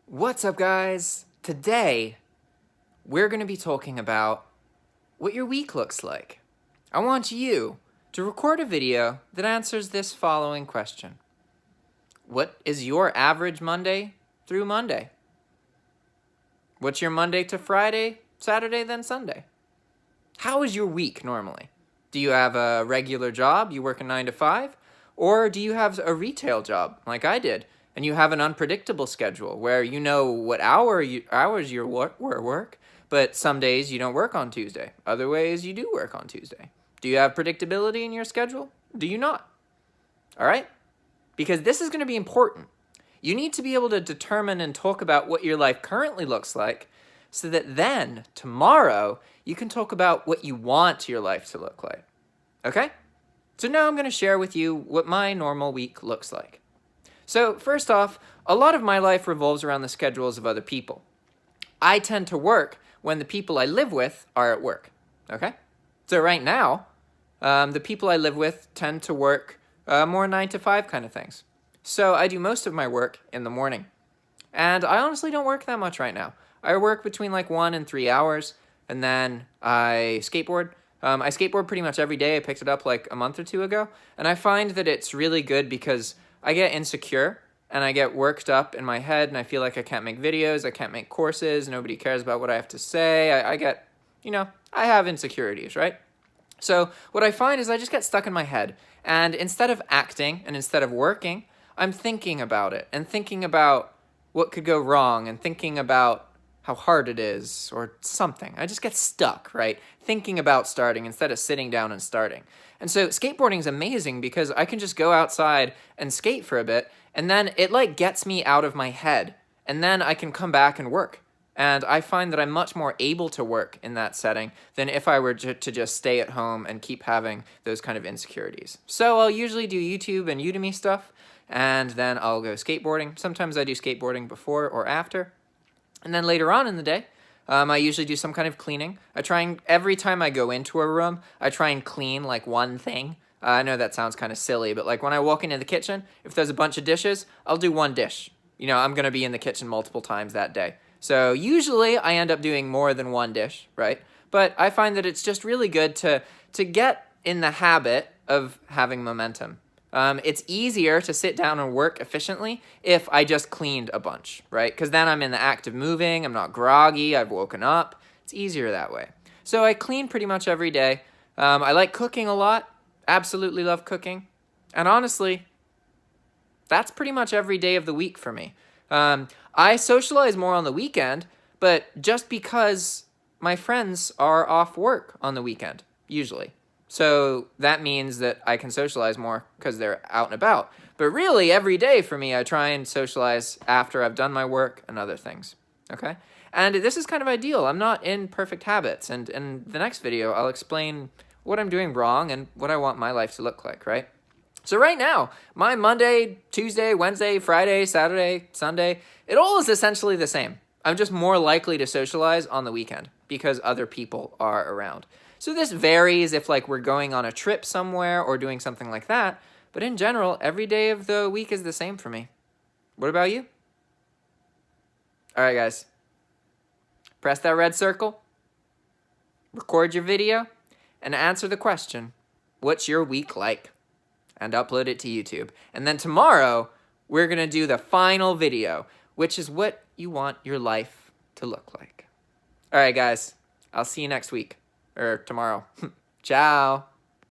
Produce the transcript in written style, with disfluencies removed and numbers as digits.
What's up, guys? Today, we're going to be talking about what your week looks like. I want you to record a video that answers this following question. What is your average Monday through Monday? What's your Monday to Friday, Saturday, then Sunday? How is your week normally? Do you have a regular job, you work a 9 to 5? Or do you have a retail job like I did? And you have an unpredictable schedule where you know what hours you work, but some days you don't work on Tuesday. Other ways you do work on Tuesday. Do you have predictability in your schedule? Do you not? All right? Because this is going to be important. You need to be able to determine and talk about what your life currently looks like so that then, tomorrow, you can talk about what you want your life to look like. Okay? So now I'm going to share with you what my normal week looks like. So first off, a lot of my life revolves around the schedules of other people. I tend to work when the people I live with are at work, okay? So right now, the people I live with tend to work more 9 to 5 kind of things. So I do most of my work in the morning. And I honestly don't work that much right now. I work between like 1 and 3 hours, and then I skateboard. I skateboard pretty much every day. I picked it up like a month or two ago, and I find that it's really good because I get insecure and I get worked up in my head and I feel like I can't make videos, I can't make courses, nobody cares about what I have to say. I get, I have insecurities, right? So what I find is I just get stuck in my head, and instead of acting and instead of working, I'm thinking about it and thinking about what could go wrong and thinking about how hard it is or something. I just get stuck, right? Thinking about starting instead of sitting down and starting. And so skateboarding is amazing because I can just go outside and skate for a bit, and then it like gets me out of my head, and then I can come back and work. And I find that I'm much more able to work in that setting than if I were to just stay at home and keep having those kind of insecurities. So I'll usually do YouTube and Udemy stuff, and then I'll go skateboarding. Sometimes I do skateboarding before or after. And then later on in the day, I usually do some kind of cleaning. Every time I go into a room, I try and clean like one thing. I know that sounds kind of silly, but like when I walk into the kitchen, if there's a bunch of dishes, I'll do one dish. I'm going to be in the kitchen multiple times that day. So usually I end up doing more than one dish, right? But I find that it's just really good to get in the habit of having momentum. It's easier to sit down and work efficiently if I just cleaned a bunch, right? Because then I'm in the act of moving, I'm not groggy, I've woken up. It's easier that way. So I clean pretty much every day. I like cooking a lot, absolutely love cooking. And honestly, that's pretty much every day of the week for me. I socialize more on the weekend, but just because my friends are off work on the weekend, usually. So that means that I can socialize more because they're out and about. But really, every day for me, I try and socialize after I've done my work and other things, okay? And this is kind of ideal. I'm not in perfect habits. And in the next video, I'll explain what I'm doing wrong and what I want my life to look like, right? So right now, my Monday, Tuesday, Wednesday, Friday, Saturday, Sunday, it all is essentially the same. I'm just more likely to socialize on the weekend because other people are around. So this varies if like we're going on a trip somewhere or doing something like that, but in general, every day of the week is the same for me. What about you? All right, guys. Press that red circle, record your video, and answer the question, what's your week like? And upload it to YouTube. And then tomorrow, we're going to do the final video, which is what you want your life to look like. All right, guys. I'll see you next week. Or tomorrow. Ciao.